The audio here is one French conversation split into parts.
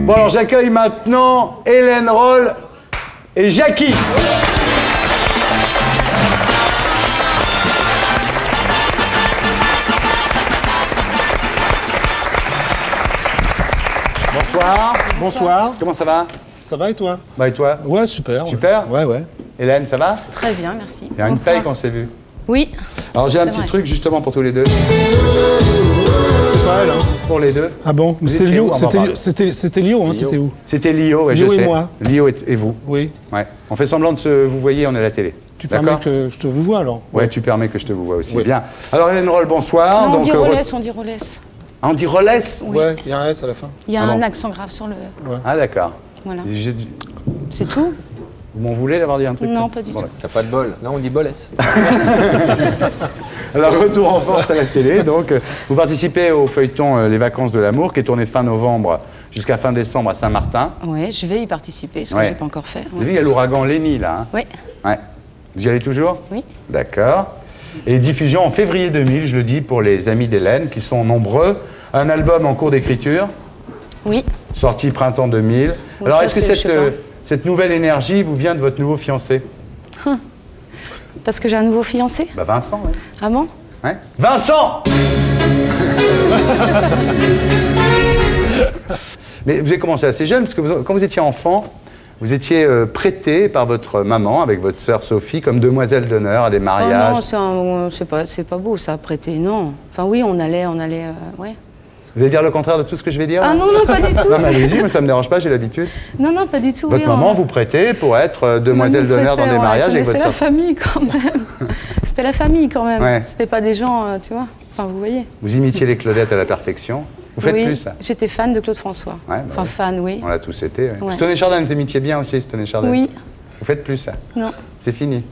Bon, alors j'accueille maintenant Hélène Roll et Jackie. Bonsoir. Bonsoir. Comment ça va? Ça va et toi? Bah et toi? Ouais, super. Super? Ouais, ouais. Hélène, ça va? Très bien, merci. Il y a une paye qu'on s'est vu. Oui. Alors j'ai un petit truc justement pour tous les deux. C'était pas elle, hein? Pour les deux. Ah bon? Vous C'était étiez Lio, où? c'était Lio, hein? T'étais où? C'était Lio, ouais, je Lio et sais. moi. Lio et vous. Oui. Ouais. On fait semblant de se vous voyez, on est à la télé. Tu permets que je te vous vois alors? Ouais, tu permets que je te vous vois aussi. Oui. Bien. Alors Hélène Roll, bonsoir. Non, on dit Donc, Rollès, on dit Rollès. on dit Rollès? Oui. Ouais, il y a un S à la fin. Il y a Ah un bon. accent grave sur le... Ah d'accord. Voilà. J'ai- C'est tout? Vous m'en voulez d'avoir dit un truc? Non, pas du tout. T'as pas de bol. Non, on dit bolès. Alors, retour en force à la télé. Donc, vous participez au feuilleton Les Vacances de l'amour, qui est tourné fin novembre jusqu'à fin décembre à Saint-Martin. Oui, je vais y participer, ce que Ouais. je n'ai pas encore fait. Vous avez vu, il y a l'ouragan Lenny, là. Hein? Oui. Ouais. Vous y allez toujours? Oui. D'accord. Et diffusion en février 2000, je le dis, pour les amis d'Hélène, qui sont nombreux. Un album en cours d'écriture, Oui. sorti printemps 2000. Oui, Alors, ça, est-ce que c'est- je sais pas. cette nouvelle énergie vous vient de votre nouveau fiancé? Parce que j'ai un nouveau fiancé? Bah, Vincent, oui. Ah bon? Ouais. Vincent! Mais vous avez commencé assez jeune, parce que quand vous étiez enfant, vous étiez prêté par votre maman, avec votre sœur Sophie, comme demoiselle d'honneur à des Oh mariages. non, c'est pas beau ça, prêter, non. Enfin oui, on allait, ouais. Vous allez dire le contraire de tout ce que je vais dire? Ah là non, pas du tout. Non, mais allez-y, mais ça me dérange pas, j'ai l'habitude. Non, pas du tout. Votre oui, maman vous prêtait pour être demoiselle d'honneur dans des mariages avec votre C'est sœur. la famille quand même. C'était la famille quand même. Ouais. C'était pas des gens, tu vois. Enfin, vous voyez. Vous imitiez les Claudettes à la perfection. Vous faites Oui, plus ça? j'étais fan de Claude François. Ouais, bah enfin, ouais. fan, oui. On l'a tous été. Ouais. Ouais. Stone et Chardin, vous imitiez bien aussi, Stone et Chardin. Oui. Vous faites plus ça? Non. C'est fini.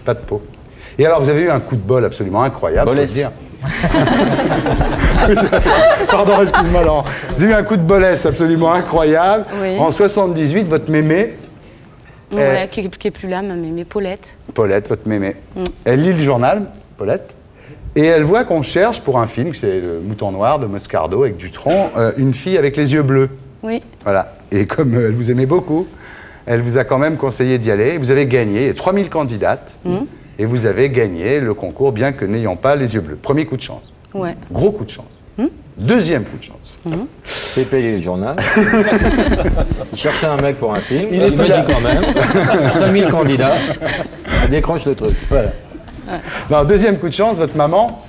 Pas de peau. Et alors, vous avez eu un coup de bol absolument incroyable, faut le Bolès. dire. Pardon, excuse-moi, Laurent. Vous avez eu un coup de bolesse absolument incroyable. Oui. En 78, votre mémé, Ouais, qui est plus là, mais Paulette. Paulette, votre mémé, elle lit le journal, Paulette, et elle voit qu'on cherche pour un film, c'est Le Mouton Noir de Moscardo avec Dutronc, une fille avec les yeux bleus. Oui. Voilà. Et comme elle vous aimait beaucoup, elle vous a quand même conseillé d'y aller. Vous avez gagné. Il y a 3000 candidates. Et vous avez gagné le concours, bien que n'ayant pas les yeux bleus. Premier coup de chance. Ouais. Gros coup de chance. Deuxième coup de chance. Pépé lit le journal. Il cherchait un mec pour un film. Il est Il me plus là. dit quand même. 5000 candidats. Il décroche le truc. Voilà. Non, deuxième coup de chance, votre maman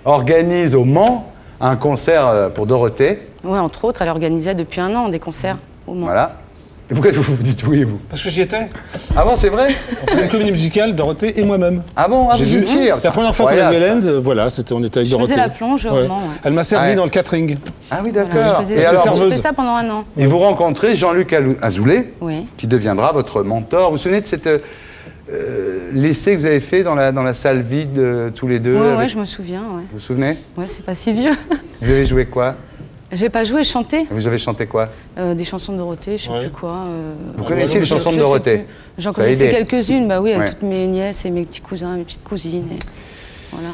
organise au Mans un concert pour Dorothée. Ouais, entre autres, elle organisait depuis un an des concerts au Mans. Voilà. Et pourquoi vous vous dites oui, vous? Parce que j'y étais. Ah bon, c'est vrai? C'est une comédie musicale, Dorothée et moi-même. Ah bon, J'ai vous vu. étiez. La première fois qu'on a vu Incroyable, ça. Hélène, voilà, on était avec Je Dorothée. faisais la plonge au Mans, ouais. Elle m'a servi Ouais. dans le catering. Ah oui, Voilà, d'accord. je Et faisais, alors, j'ai serveuse. fait ça pendant un an. et vous rencontrez Jean-Luc Azoulay, Oui. qui deviendra votre mentor. Vous vous souvenez de cette l'essai que vous avez fait dans la salle vide, tous les deux? Ouais, avec- je me souviens, ouais. Vous vous souvenez? Ouais, c'est pas si vieux. Vous avez joué quoi? J'ai pas joué, chanté. Vous avez chanté quoi? Des chansons de Dorothée, je sais Ouais. plus quoi. Vous connaissiez les je- chansons de je sais Dorothée? plus. J'en Ça a connaissais aidé. quelques-unes, bah oui, avec Ouais. toutes mes nièces et mes petits cousins, mes petites cousines. Et... Voilà.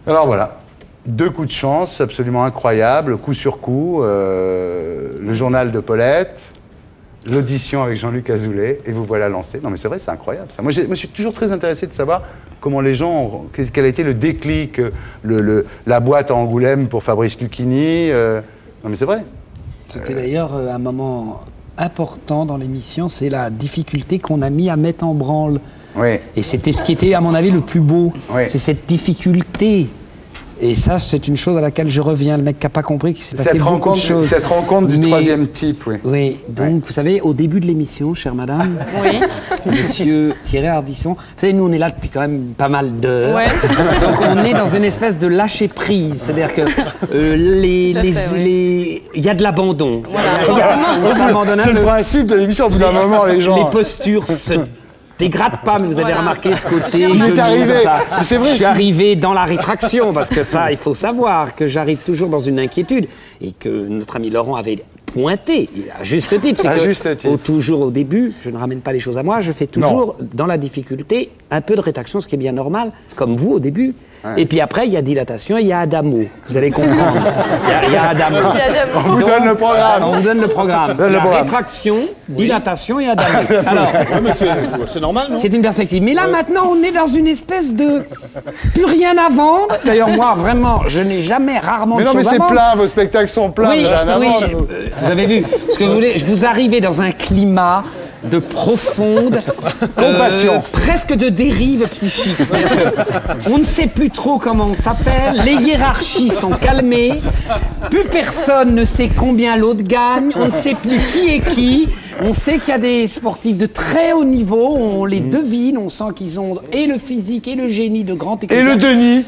Alors voilà, deux coups de chance absolument incroyables, coup sur coup, le journal de Paulette, l'audition avec Jean-Luc Azoulay, et vous voilà lancé. Non mais c'est vrai, c'est incroyable ça. Moi, je suis toujours très intéressé de savoir comment les gens, quel a été le déclic, la boîte à Angoulême pour Fabrice Lucchini. Non mais c'est vrai. C'était d'ailleurs un moment important dans l'émission, c'est la difficulté qu'on a mis à mettre en branle. Oui. Et c'était ce qui était, à mon avis, le plus beau. Oui. C'est cette difficulté. Et ça, c'est une chose à laquelle je reviens. Le mec qui n'a pas compris qu'il s'est passé beaucoup de choses. Cette rencontre du Mais- troisième type, oui. Oui, donc vous savez, au début de l'émission, chère madame, Oui. monsieur Thierry Ardisson, vous savez, nous on est là depuis quand même pas mal d'heures. Ouais. Donc on est dans une espèce de lâcher prise. C'est-à-dire que il y a de l'abandon. On s'abandonne un C'est le peu. principe de l'émission, au bout d'un moment, les gens... Les postures se dégradent pas, mais vous avez Voilà. remarqué ce côté. Il est genou, arrivé. comme ça. C'est vrai, Je suis c'est- arrivé dans la rétraction, parce que ça, il faut savoir que j'arrive toujours dans une inquiétude et que notre ami Laurent avait pointé, à juste titre. C'est À que juste titre. toujours au début, je ne ramène pas les choses à moi, je fais toujours dans la difficulté un peu de rétraction, ce qui est bien normal, comme vous au début. Et puis après, il y a dilatation et il y a Adamo. Vous allez comprendre. Il y a Adamo. On vous donne le programme. On vous donne le programme. Donne le La programme. rétraction, dilatation et Adamo. Alors, Ouais, mais c'est normal, non? c'est une perspective. Mais là, maintenant, on est dans une espèce de plus rien à vendre. D'ailleurs, moi, vraiment, je n'ai jamais rarement Mais de non, mais choses à c'est vendre. plein, vos spectacles sont pleins. Oui, de rien à oui. vendre. Vous avez vu ce que vous voulez. Je vous arrivez dans un climat de profonde Compassion. presque de dérive psychique. C'est-à-dire que on ne sait plus trop comment on s'appelle, les hiérarchies sont calmées, plus personne ne sait combien l'autre gagne, on ne sait plus qui est qui. On sait qu'il y a des sportifs de très haut niveau, on les devine, on sent qu'ils ont et le physique et le génie de grands Et techniciens. le Denis.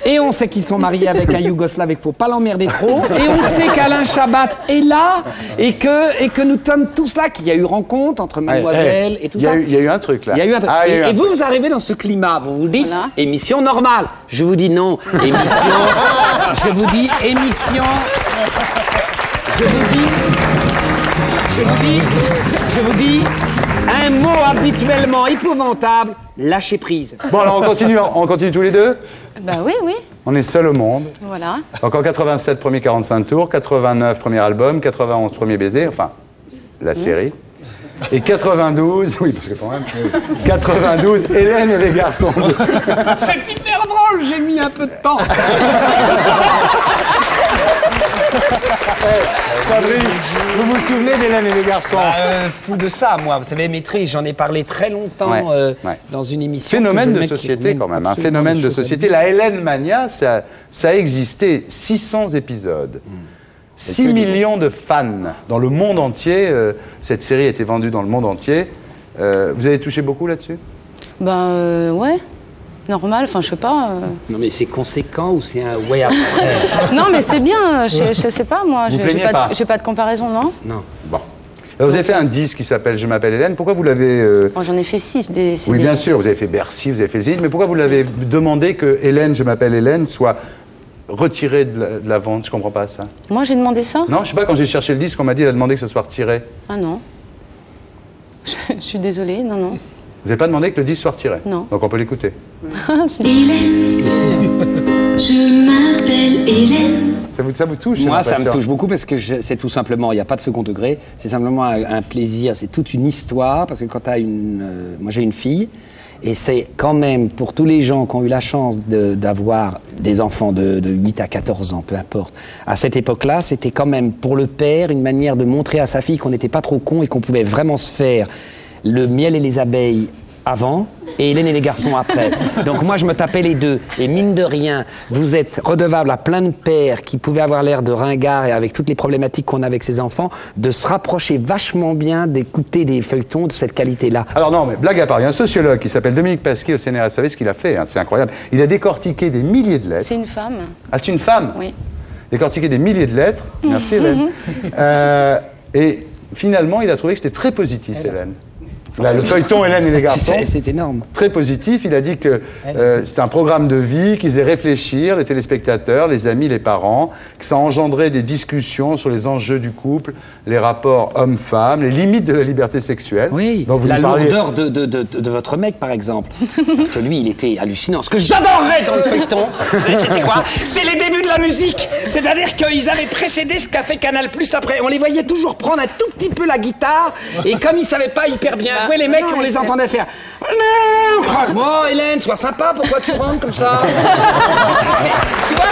Et on sait qu'ils sont mariés avec un Yougoslave et qu'il ne faut pas l'emmerder trop. Et on sait qu'Alain Chabat est là et que nous sommes tous là, qu'il y a eu rencontre entre Mademoiselle et tout ça. Il y a eu un truc là. Il y a eu un truc. Ah, il y a eu un Et truc. vous arrivez dans ce climat, vous vous dites Voilà. émission normale. Je vous dis non, émission. Je vous dis émission. Je vous dis un mot habituellement épouvantable, lâcher prise. Bon, alors on continue tous les deux. Bah oui, oui, On est seul au monde. voilà. Donc en 87, premier 45 tours, 89, premier album, 91, premier baiser, enfin, la série. Et 92, oui, parce que quand même, 92, Hélène et les garçons. C'est hyper drôle, j'ai mis un peu de temps. Fabrice, vous vous souvenez d'Hélène et les garçons? Fou de ça, moi. Vous savez, Maîtrise, j'en ai parlé très longtemps Ouais. dans une émission. Phénomène que je de mets- société qui- quand même, un absolument phénomène des de choses à société. dire. La Hélène Mania, ça a existé, 600 épisodes. 6 millions de fans dans le monde entier. Cette série a été vendue dans le monde entier. Vous avez touché beaucoup là-dessus? Ben ouais, normal, enfin je sais pas. Non, mais c'est conséquent ou c'est un ouais après? Non mais c'est bien, je sais pas moi, Vous j'ai plaignez pas j'ai pas de comparaison, non? Non. Bon. Alors, vous avez fait un disque qui s'appelle Je m'appelle Hélène. Pourquoi vous l'avez... Moi j'en ai fait 6 des CD. Oui, bien sûr, vous avez fait Bercy, vous avez fait Zénith, mais pourquoi vous l'avez demandé que Hélène, Je m'appelle Hélène, soit retirée de la vente? Je comprends pas ça. Moi j'ai demandé ça? Non, je sais pas, quand j'ai cherché le disque, on m'a dit elle a demandé que ce soit retiré. Ah non. Je suis désolée, non, non. Vous n'avez pas demandé que le disque soit retiré? Non. Donc on peut l'écouter. Hélène, je m'appelle Hélène. Ça vous touche? j'ai Moi, ça me l'impression. touche beaucoup parce que c'est tout simplement, il n'y a pas de second degré, c'est simplement un plaisir, c'est toute une histoire. Parce que quand tu as moi j'ai une fille, et c'est quand même pour tous les gens qui ont eu la chance d'avoir des enfants de 8 à 14 ans, peu importe, à cette époque-là, c'était quand même pour le père une manière de montrer à sa fille qu'on n'était pas trop con et qu'on pouvait vraiment se faire le miel et les abeilles avant et Hélène et les garçons après. Donc moi, je me tapais les deux. Et mine de rien, vous êtes redevable à plein de pères qui pouvaient avoir l'air de ringards et avec toutes les problématiques qu'on a avec ses enfants, de se rapprocher vachement bien, d'écouter des feuilletons de cette qualité-là. Alors non, mais blague à part, il y a un sociologue qui s'appelle Dominique Pasquier au CNRS. Vous savez ce qu'il a fait, hein, c'est incroyable. Il a décortiqué des milliers de lettres. C'est une femme. Ah, c'est une femme? Oui. Décortiqué des milliers de lettres. Merci Hélène. Et finalement, il a trouvé que c'était très positif, Hélène. Là, le feuilleton Hélène et les garçons. C'est énorme. Très positif. Il a dit que c'était un programme de vie qui faisait réfléchir les téléspectateurs, les amis, les parents, que ça engendrait des discussions sur les enjeux du couple, les rapports hommes-femmes, les limites de la liberté sexuelle. Oui, dont vous la nous parliez. lourdeur de votre mec, par exemple. Parce que lui, il était hallucinant. Ce que j'adorais dans le feuilleton, c'était quoi? C'est les débuts de la musique. C'est-à-dire qu'ils avaient précédé ce qu'a fait Canal Plus après. On les voyait toujours prendre un tout petit peu la guitare, et comme ils savaient pas hyper bien jouer, les mecs, non, on les c'est- entendait faire. Franchement, Hélène, sois sympa, pourquoi tu rentres comme ça? Tu vois,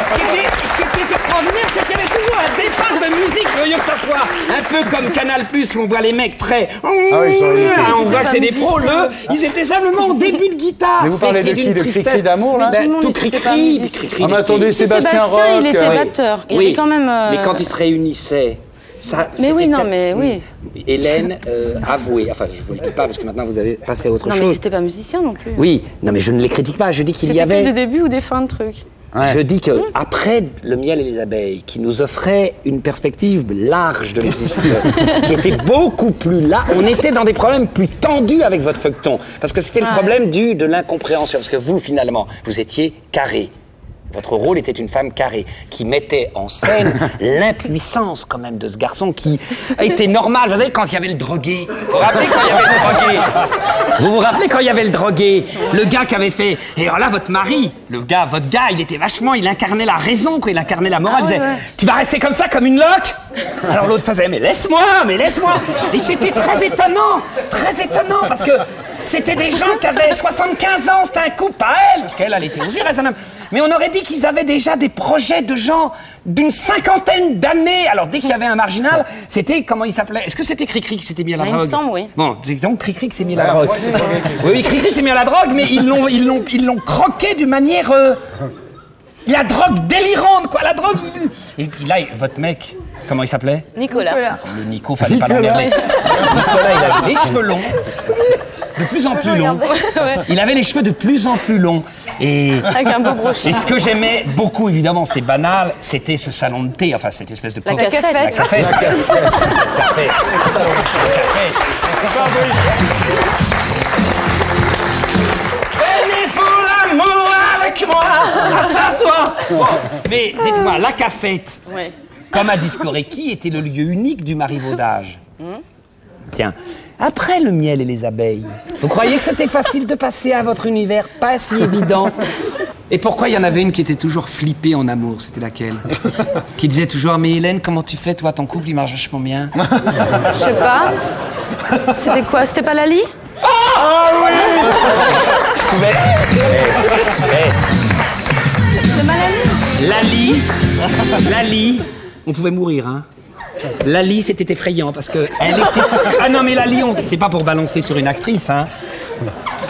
ce qui était extraordinaire, c'est qu'il y avait toujours un départ de musique, au lieu que ça soit un peu comme Canal Plus, où on voit les mecs très. oui, ils sont irrités. On voit que c'est des C'était pas pros, musicien. ils étaient simplement au début de guitare. Mais vous parlez de C'était qui? d'une De Cri-Cri tristesse. d'amour, là? Tout le monde, Tout mais c'était pas Cri-Cri. musicien. Cri-Cri. Ah, mais attendez, Si, Sébastien Roch. il était Oui. batteur. Il y Oui. avait quand même. Mais quand ils se réunissaient. Ça, Mais c'était oui, non, tel- mais oui. Hélène avouait, enfin je ne vous le dis pas parce que maintenant vous avez passé à autre Non, mais chose. c'était pas musicien non plus. Oui, non mais je ne les critique pas, je dis qu'il y C'était que avait... des débuts ou des fins de trucs. Je dis que après le miel et les abeilles, qui nous offrait une perspective large de l'existence, qui était beaucoup plus là, on était dans des problèmes plus tendus avec votre feuilleton, parce que c'était le Ouais. problème de l'incompréhension, parce que vous finalement, vous étiez carré. Votre rôle était une femme carrée, qui mettait en scène l'impuissance quand même de ce garçon qui était normal. Vous savez, quand il y avait le drogué, vous vous rappelez quand il y avait le drogué? Vous vous rappelez quand il y avait le drogué? Le gars qui avait fait... Et alors là, votre mari, votre gars, il était vachement... Il incarnait la raison, quoi, il incarnait la morale. Il disait, tu vas rester comme ça, comme une loque? Alors l'autre faisait, mais laisse-moi. Et c'était très étonnant, parce que c'était des gens qui avaient 75 ans, c'était un couple, pas elle, parce qu'elle, elle était aussi raisonnable. Mais on aurait dit qu'ils avaient déjà des projets de gens d'une 50aine d'années. Alors dès qu'il y avait un marginal, c'était, comment il s'appelait? Est-ce que c'était Cricri qui s'était mis à la drogue? Il me semble, oui. Bon, c'est donc Cricri qui s'est mis à la drogue. Oui, Cricri s'est mis à la drogue, mais ils l'ont croqué d'une manière... la drogue délirante, quoi, la drogue... Et puis là, votre mec... Comment il s'appelait? Nicolas. Le Nico, fallait pas l'emmerder. Nicolas, il avait les cheveux longs, de plus en plus longs. Il avait les cheveux de plus en plus longs. Et avec un beau brochet. Et ce que j'aimais beaucoup, évidemment, c'est banal, c'était ce salon de thé, enfin cette espèce de... La cafette. La cafette. Venez pour l'amour avec moi, à s'asseoir. Bon, mais dites-moi, la cafette... Ouais. Comme à Discoréki était le lieu unique du marivaudage. Tiens, après le miel et les abeilles, vous croyez que c'était facile de passer à votre univers? Pas si évident. Et pourquoi il y en avait une qui était toujours flippée en amour? C'était laquelle? Qui disait toujours, mais Hélène, comment tu fais, toi, ton couple, il marche vachement bien. Je sais pas. C'était quoi? C'était pas Lali? Ah oui. C'est Malali? Lali, on pouvait mourir, hein. Lali, c'était effrayant parce que elle était... Ah non, mais Lali, c'est pas pour balancer sur une actrice, hein.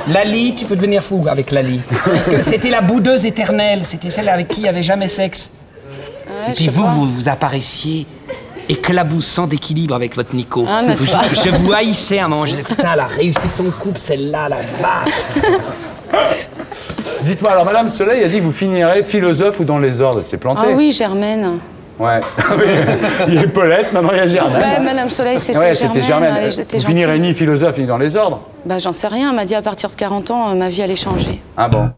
Lali, tu peux devenir fou avec Lali. Parce que c'était la boudeuse éternelle, c'était celle avec qui il n'y avait jamais sexe. Ouais, et puis vous apparaissiez éclaboussant d'équilibre avec votre Nico. Ah, je vous haïssais à un moment, je disais, putain, elle a réussi son couple, celle-là, la vache. Dites-moi, alors Madame Soleil a dit que vous finirez philosophe ou dans les ordres. C'est planté. Ah oui, Germaine. Ouais. Il y a Paulette, maintenant il y a Germaine. Ouais, Madame Soleil, c'était Ouais, Germaine. c'était Germaine. Allez, Vous finirez ni philosophe ni dans les ordres. Bah, j'en sais rien. Elle m'a dit à partir de 40 ans, ma vie allait changer. Ah bon.